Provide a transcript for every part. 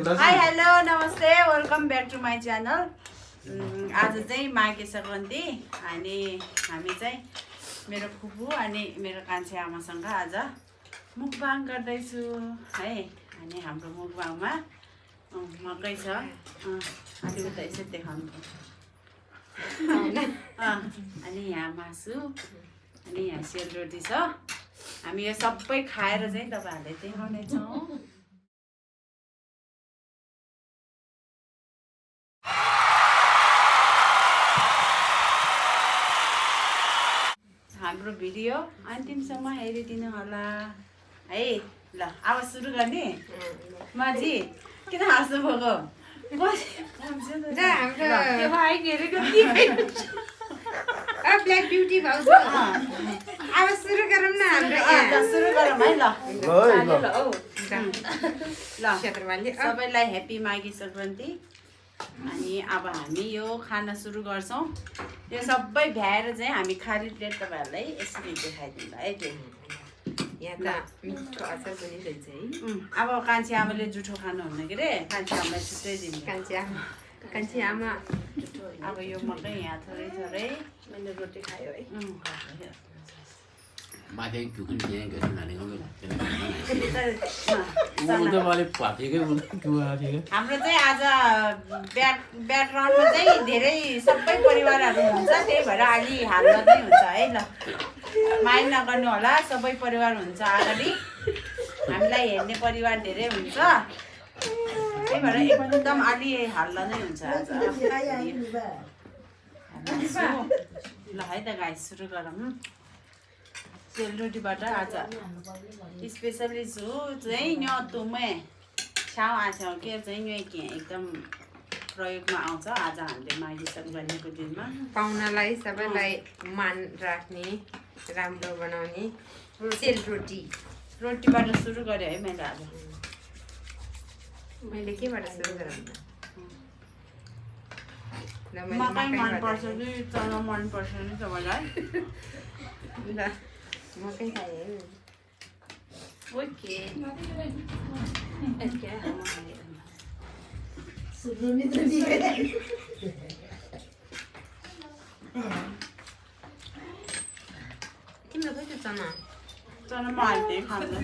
High hello नमस्ते welcome back to my channel आज चाहिँ माघे सङ्क्रान्ति अनि हामी चाहिँ मेरो फुपू अनि मेरो कान्छी आमासँग आज मुकबाङ गर्दैछु है अनि हाम्रो मुकबाङमा मकै छ अनि उता यसो देखाउनु अनि यहाँ मासु अनि यहाँ सेलरोटी छ हामी यो सबै खाएर चाहिँ तपाईहरुलाई देखाउनेछौँ हाम्रो भिडियो अन्तिमसम्म हेरिदिनु होला है ल अब सुरु गर्ने माजी किन हाँस्नु भएको ब्ल्याक ब्युटी भाउजू अब सुरु गरौँ न हाम्रो सुरु गरौँ है ल क्षेत्रवाली सबैलाई ह्याप्पी माघे सङ्क्रान्ति अनि अब हामी यो खाना सुरु गर्छौँ यो सबै भ्याएर चाहिँ हामी खाली प्लेट तपाईँहरूलाई यसरी देखाइदिउँला है यहाँ त मिठो अचार पनि रहेछ है अब कान्छी आमाले जुठो खानुहुन्न के अरे कान्छी आमालाई छुट्टै दिन्छ कान्छी आमा अब यो मकै यहाँ थोरै थोरै मैले रोटी खायो है माथि झुकन दिए गयो नानीको हाम्रो चाहिँ आज ब्याकग्राउन्डमा चाहिँ धेरै सबै परिवारहरू हुन्छ त्यही भएर अलि हाल्न नै हुन्छ है ल माइन्ड नगर्नु होला सबै परिवार हुन्छ अगाडि हामीलाई हेर्ने परिवार धेरै हुन्छ त्यही भएर एकदम अलि हाल्न नै हुन्छ आज ल है त गाइस सुरु गरौँ सेलरोटीबाट आज स्पेसली छु चाहिँ न्य तुमे छाउ आछ के चाहिँ न्य के एकदम प्रयोगमा आउँछ आज हामीले माघे सङ्क्रान्तिको दिनमा पाहुनालाई सबैलाई मान राख्ने राम्रो बनाउने सेलरोटी रोटीबाट सुरु गरेँ है मैले आज मैले केबाट सुरु गरौँ मकै मनपर्छ कि चना मनपर्छ नि तपाईँलाई ल मकै खाएँ ओके तिम्रो खोइ त्यो चना चना म हाल्दै खाँदा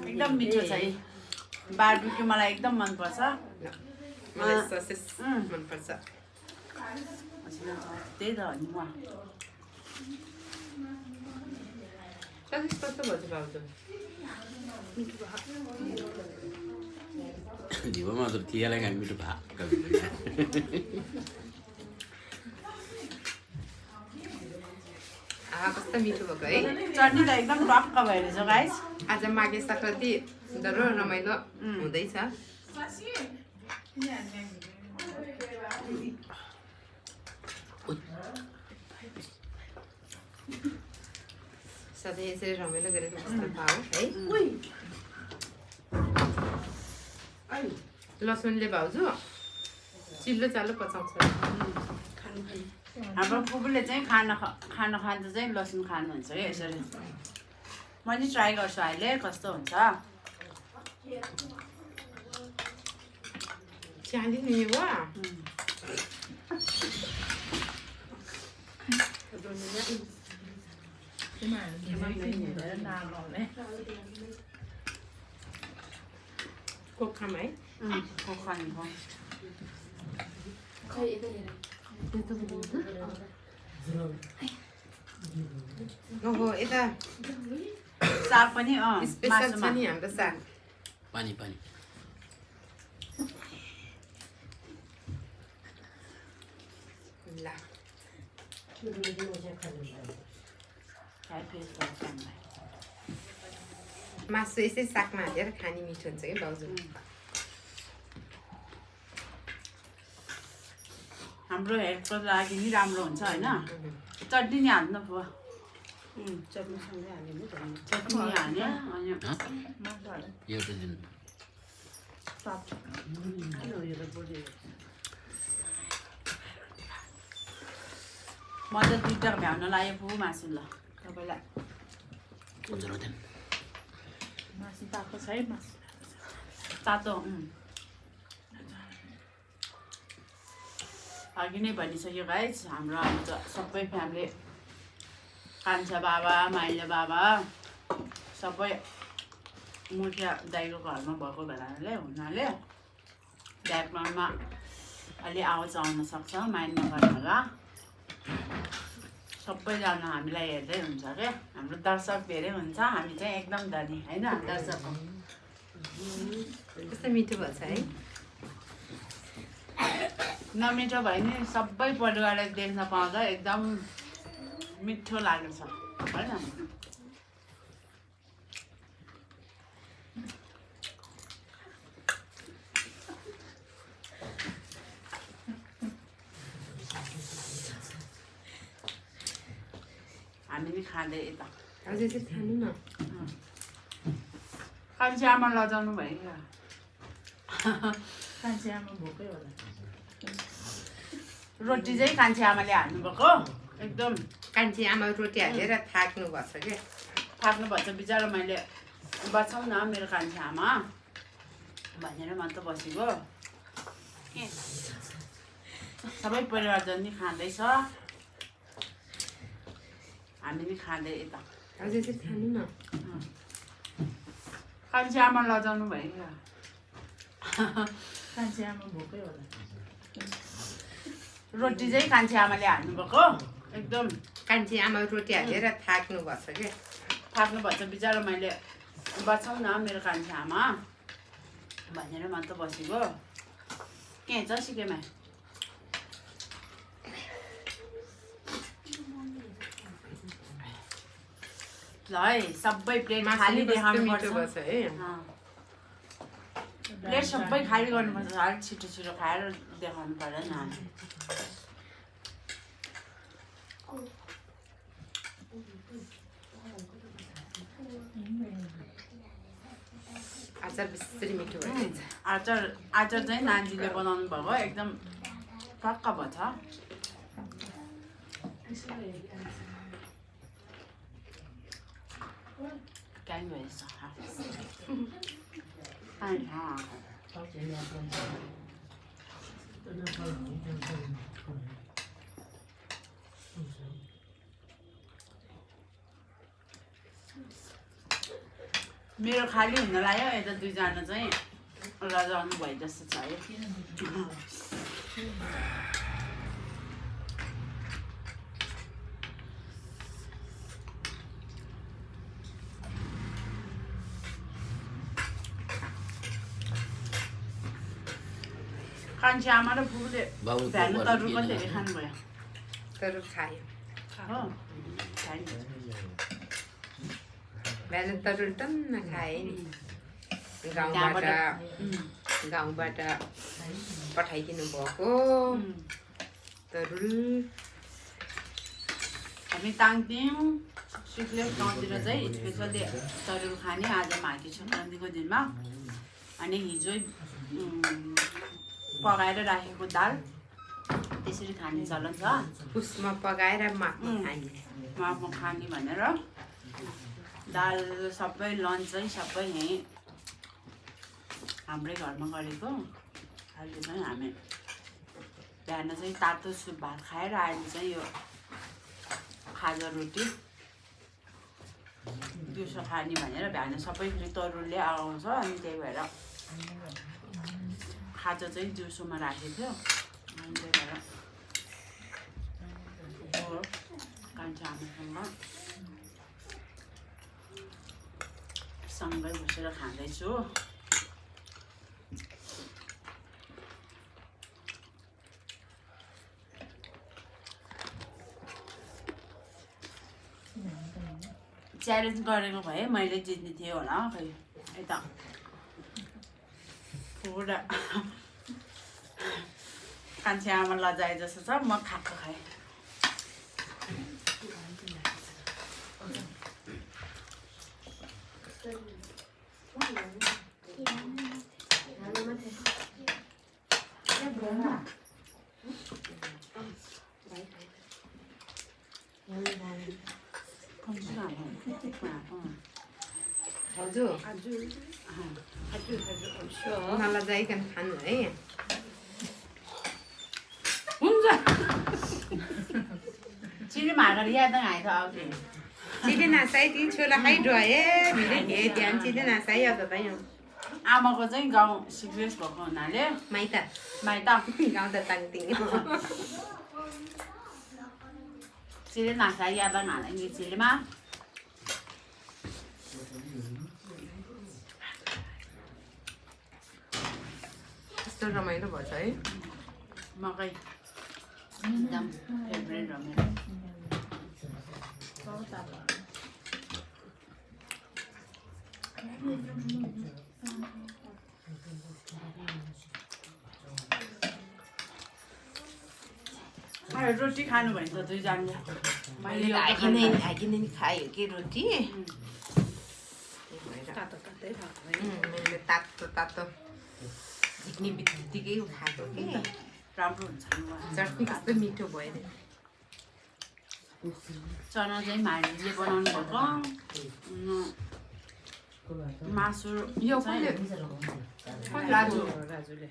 एकदम मिठो छ है बार्बिक्यू मलाई एकदम मनपर्छ मलाई ससेस मनपर्छ त्यही त हो नि म ससेस कस्तो भयो भाउजू जीव मात्र तिहारलाई हामी मिठो भात कस्तो मिठो भएको है चटनी त एकदम टक्क भइरहेछ गाइस आज माघे सङ्क्रान्ति डरो रमाइलो हुँदैछ सधैँ यसरी रमाइलो गरेर बस्न पाऊ है लसुनले भाउजू चिल्लो चालो पचाउँछ हाम्रो फुपूले चाहिँ खाना खान्छ चाहिँ लसुन खानुहुन्छ है यसरी म नि ट्राई गर्छु अहिले कस्तो हुन्छ चाली नि वा कोक खाम है ओहो यता साग पनि स्पेसल छ नि हाम्रो साग पानी पानी ल मासु यसै सागमा हालेर खाने मिठो हुन्छ कि भाउजू हाम्रो हेल्थको लागि नि राम्रो हुन्छ होइन चटनी नि हाल्नु भयो चटनीसँगै हाल्यो चटनी हाल्यो अनि एउटा दिन म त दुईटा भ्याउन लाग्यो फु मासु ल तपाईँलाई 어쩌라든. मासु तातो छ है मासु तातो अघि नै भनिसक्यो गाइस हाम्रो आज सबै फ्यामिली कान्छा बाबा माइला बाबा सबै मुखिया दाइको घरमा भएको हुनाले ब्याकग्राउन्डमा अलि आवाज आउन सक्छ माइन्ड नगर्नु होला सबैजना हामीलाई हेर्दै हुन्छ क्या हाम्रो दर्शक धेरै हुन्छ हामी चाहिँ एकदम धनी होइन दर्शक कस्तो मिठो भएछ है नमिठो भयो नि सबै परिवारले देख्न पाउँदा एकदम मिठो लागेको छ होइन हामी नि खाँदै यता अझै चाहिँ खानु न कान्छी आमा लजाउनु भयो क्या कान्छी आमा भोकै होला रोटी चाहिँ कान्छी आमाले हाल्नुभएको एकदम कान्छी आमा रोटी हालेर थाक्नु भएछ क्या थाक्नु भएछ बिचरा मैले बचाउ न मेरो कान्छी आमा भनेर म त बसेको सबै परिवारजन नि खाँदैछ हामी नि खाँदै यता अझै चाहिँ खानु न कान्छी आमा लजाउनु भयो क्या कान्छी आमा भोकै होला रोटी चाहिँ कान्छी आमाले हाल्नुभएको एकदम कान्छी आमा रोटी हालेर थाक्नु भएछ क्या थाक्नु भएछ बिचरा मैले बचाउ न मेरो कान्छी आमा भनेर म त बसेको के छ सिकेमा ल है सबै प्लेट खाली देखाउनु पर्छ भएछ है प्लेट सबै खाली गर्नुपर्छ अलिक छिटो छिटो खाएर देखाउनु पर्यो नि अचार बिस्तारै मिठो भइरहेछ आचार चाहिँ नानीले बनाउनु भएको एकदम टक्क भएछ क्या भएछ मेरो खाली हुन लाग्यो यता दुईजना चाहिँ लजाउनु भयो जस्तो छ है कान्छी आमा र बुबुले भ्यानु तरुल पनि धेरै खानुभयो तरुल खायो हो बिहान तरुल टन्न खाएँ नि गाउँबाट पठाइदिनु भएको तरुल हामी ताङदियौँ सिक्ले गाउँतिर चाहिँ स्पेसली तरुल खाने आज माघे सङ्क्रान्तिको दिनमा अनि हिजो पकाएर राखेको दाल त्यसरी खाने चलन छ पुसमा पकाएर माघमा खाने माघमा खाने भनेर दाल सबै लन्च चाहिँ सबै यहीँ हाम्रै घरमा गरेको अहिले चाहिँ हामी बिहान चाहिँ तातो सुप भात खाएर अहिले चाहिँ यो खाजा रोटी दिउँसो खाने भनेर बिहान सबै फेरि तरुलले आउँछ अनि त्यही भएर खाजा चाहिँ दिउँसोमा राखेको थियो अनि त्यही भएर कान्छी आमासँग सँगै बसेर खाँदैछु च्यालेन्ज गरेको भए मैले जित्ने थिएँ होला खै यता पुरा कान्छी आमा लजाए जस्तो छ म खाएको खाएँ không chứ nào हजुर नलजाइकन खानु है हुन्छ चिनी मागर याद आए था आगे चिले नासाई ती छोला खाइ ड्रए मेरो हे ध्यान चिले नासाई अब भाइ आमाको चाहिँ गाउँ सिक्रेट भएको हुनाले माइत माइत गाउँ त ताङतिङ चिले नासा याद हाल्ने चिलेमा कस्तो रमाइलो भएछ है मकै एकदम फेभरेट हो मेरो रोटी खानु भनेको दुईजनाले मैले आइकिन नि खायो कि रोटी मैले तातो तातो झिक्ने बित्तिकै खाएको कि राम्रो हुन्छ चटनी कस्तो मिठो भयो नि चना चाहिँ माडीले बनाउनु भएको मासु यो राजुले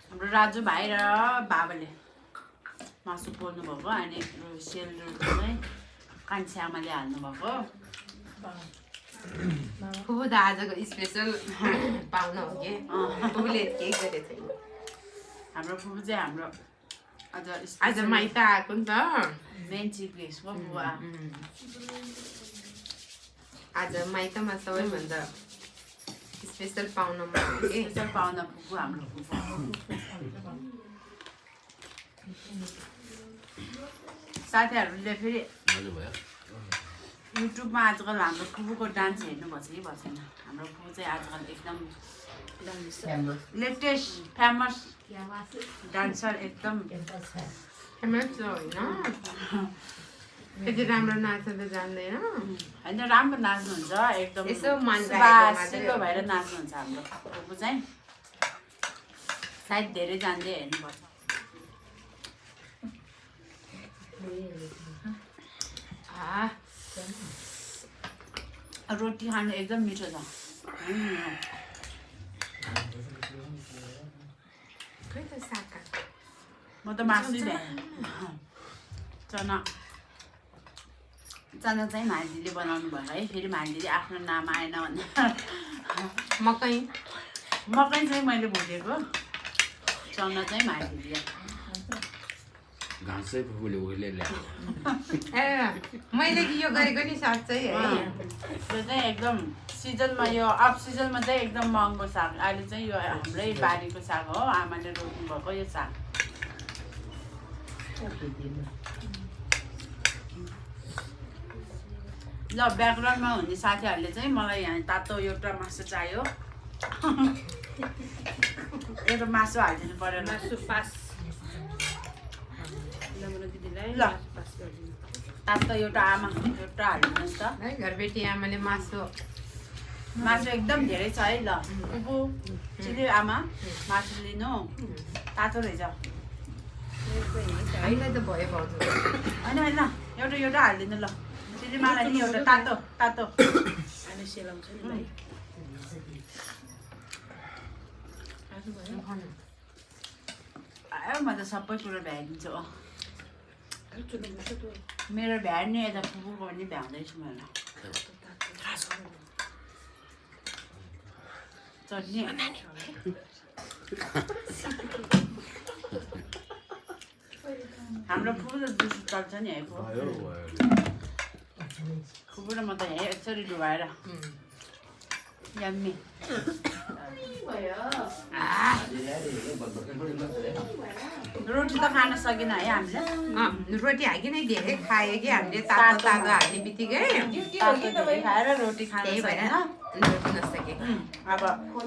हाम्रो राजु भाइ र बाबाले मासु पोल्नु भएको अनि सेलरोटी चाहिँ कान्छी आमाले हाल्नुभएको फुपू त आजको स्पेसल पाउन हो कि फुपूले केही गरेको छैन हाम्रो फुपू चाहिँ हाम्रो आज माइत आएको नि त मेन चिफ गेस्टको फुपू आज माइतमा सबैभन्दा स्पेसल पाउनमा हो कि स्पेसल पाउन फुपू हाम्रो फुपू साथीहरूले फेरि मजा भयो युट्युबमा आजकल हाम्रो फुपूको डान्स हेर्नुभएको छ कि भएको छैन हाम्रो फुपू चाहिँ आजकल एकदम लेटेस्ट फेमस डान्सर एकदम फेमस होइन त्यति राम्रो नाच्न त जान्दैन होइन राम्रो नाच्नुहुन्छ एकदम यसो मन सिलो भएर नाच्नुहुन्छ हाम्रो फुपू चाहिँ सायद धेरै जान्दै हेर्नुपर्छ रोटी खानु एकदम मिठो छ खोइ त साका म त मासु चना चाहिँ मालिले बनाउनु भयो है फेरि मालिले आफ्नो नाम आएन भन्दा मकै चाहिँ मैले भुटेको चना चाहिँ मालिले घाँसै फुपूले उसले ल्यायो ए मैले कि यो गरेको नि साँच्चै है यो चाहिँ एकदम सिजनमा यो अफ सिजनमा चाहिँ एकदम महँगो साग अहिले चाहिँ यो हाम्रै बारीको साग हो आमाले रोप्नु भएको यो साग ल ब्याकग्राउन्डमा हुने साथीहरूले चाहिँ मलाई यहाँ तातो एउटा मासु चाहियो एउटा मासु हालिदिनु पऱ्यो मासु पास ल तातो एउटा आमा एउटा हालिदिनुहोस् त है घरबेटी आमाले मासु एकदम धेरै छ है ल फुपू चिली आमा मासु लिनु तातो रहेछ अहिले त भयो भाउजू होइन एउटा हालिदिनु ल चिली मलाई नि एउटा तातो अनि सेलाउँछ नि भाइ आयो म त सबै कुरो भ्याइदिन्छु मेरो भ्याड्ने यता फुपूको पनि भ्याउँदैछु मैले चटनी हाम्रो फुपू त जुस चल्छ नि है फुपू र म त यहाँ यसरी डुबाएर यम्मी रोटी त खान सकेन है हामीले रोटी हाकिनै धेरै खायो कि हामीले तातो तातो हाल्ने बित्तिकै खाएर रोटी खान त्यही भएर सकेन रोटी नसके अब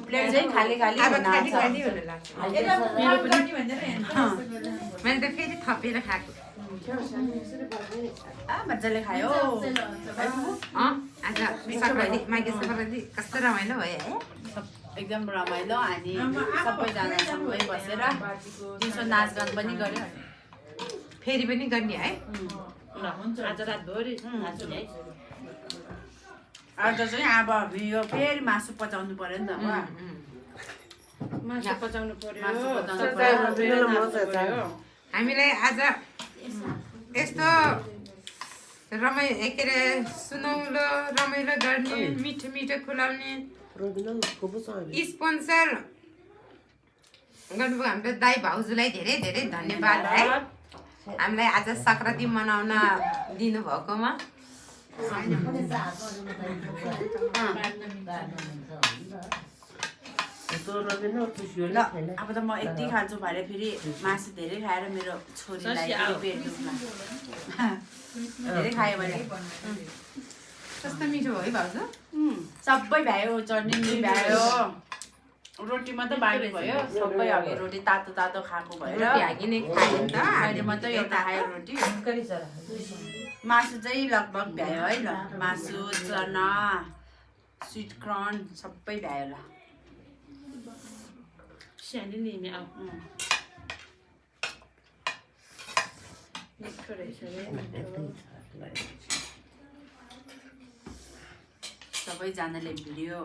प्लेट चाहिँ खाली खाली अब हुन खाली आँट्छ। खाली हुन लाग्छ मैले त फेरि थपेर खाएको मजाले खायो आज सक्रान्ति माघे सक्रान्ति कस्तो रमाइलो भयो है एकदम रमाइलो अनि सबैजना सँगै बसेर दिउँसो नाचगान पनि गर्यो फेरि पनि गर्ने है आज रातभरि नाच्ने है आज चाहिँ अब यो फेरि मासु पचाउनु पर्यो नि त मासु पचाउनु पर्यो मासु पचाउनु पर्यो हामीलाई आज यस्तो के अरे सुनौलो रमाइलो गर्ने मिठो मिठो खुलाउने स्पोन्सर गर्नुभयो हाम्रो दाई भाउजूलाई धेरै धेरै धन्यवाद है हामीलाई आज सङ्क्रान्ति मनाउन दिनुभएकोमा ल अब त म यति खान्छु भने फेरि मासु धेरै खाएर मेरो छोरीलाई पेट दुख्ला धेरै खायो भने कस्तो मिठो भयो है भाउजू सबै भ्यायो चटनी पनि भ्यायो रोटी मात्रै बाँकी भयो सबै अघि रोटी तातो तातो खाएको भएर हागी नै खायो नि त अहिले मात्रै एउटा खायो रोटी मासु चाहिँ लगभग भ्यायो है ल मासु चना स्विट कर्न सबै भ्यायो ल सबैजनाले भिडियो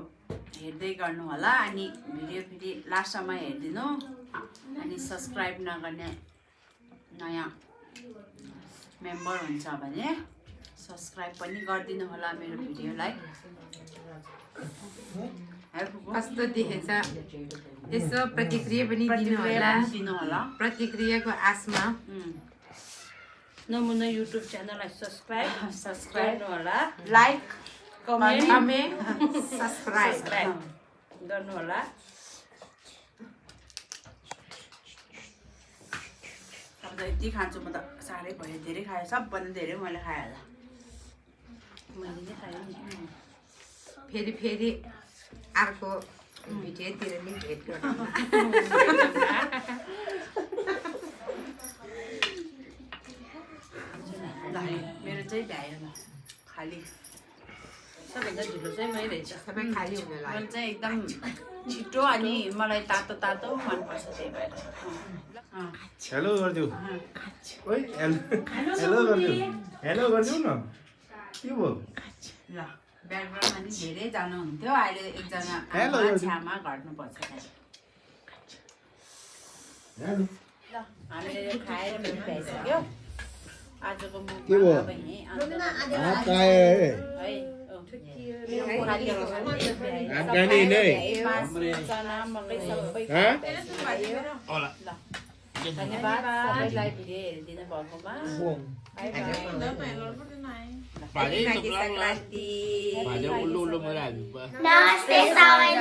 हेर्दै गर्नु होला अनि भिडियो फेरि लास्टसम्म हेरिदिनु अनि सब्सक्राइब नगर्ने नयाँ मेम्बर हुन्छ भने सब्सक्राइब पनि गरिदिनु होला मेरो भिडियोलाई कस्तो देखेछ यसो प्रतिक्रिया पनि दिनु होला प्रतिक्रियाको आशमा नमुना युट्युब च्यानललाई सब्सक्राइब गर्नु होला लाइक कमेन्ट सब्सक्राइब गर्नु होला अब त यति खान्छु म त साह्रै भयो धेरै खायो सबभन्दा धेरै मैले खाएँ होला मैले नै खाएँ नि फेरि अर्को भिडियोतिर नि भेट गर्नु मेरो चाहिँ भ्यायो ल खालि सबभन्दा ढिलो चाहिँ मै रहेछ सबै खाली हुन लाग्यो मलाई चाहिँ एकदम छिटो अनि मलाई तातो तातो मनपर्छ त्यही भएर हेलो गरिदेऊ ओइ हेलो गरिदेऊ हेलो गरिदेऊ न के भयो ल ब्याकग्राउन्डमा नि धेरैजना हुन्थ्यो अहिले एकजना हेलो, आमा हेलो। छ्यामा घट्नुपर्छ ल हामीले यो खाएर पनि भ्याइसक्यो आजको के भयो? मुखमा अब यहीँ अन्त्यमा हात आयो है मासु चना मकै सबै धन्यवाद सबैलाई भिडियो हेरिदिनु भएकोमा Sankranti Pada ulo-ulo mo lang. Namaste, Sawan